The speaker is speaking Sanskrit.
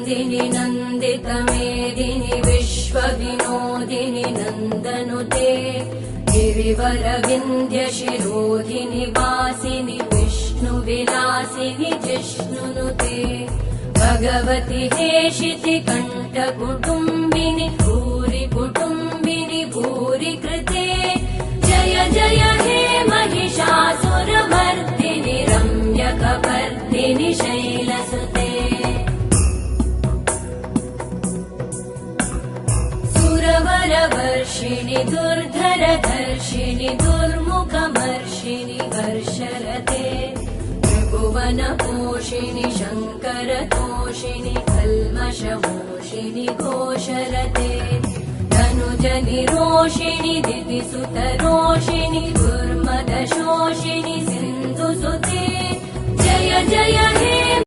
नन्दिनि नन्दितमेदिनि विश्वविनोदिनि नन्दनुते गिरिवरविन्ध्यशिरोधिनि वासिनि विष्णुविलासिनि जिष्णुनुते भगवति हेशिति कण्ठकुटुम्बिनि भूरि कुटुम्बिनि भूरि कृते जय जय हे महिषासुरमर्दिनि रम्यकपर्दिनि शैलसुते सुरवरवर्षिणि दुर्धरधर्षिणि दुर्मुखमर्षिणि वर्षरते त्रिभुवनपोषिणि शङ्करतोषिणि कल्मषमोषिणि घोषरते धनुजनिरोषिणि दितिसुतरोषिणि दुर्मदशोषिणि सिन्धुसुते जय जय हे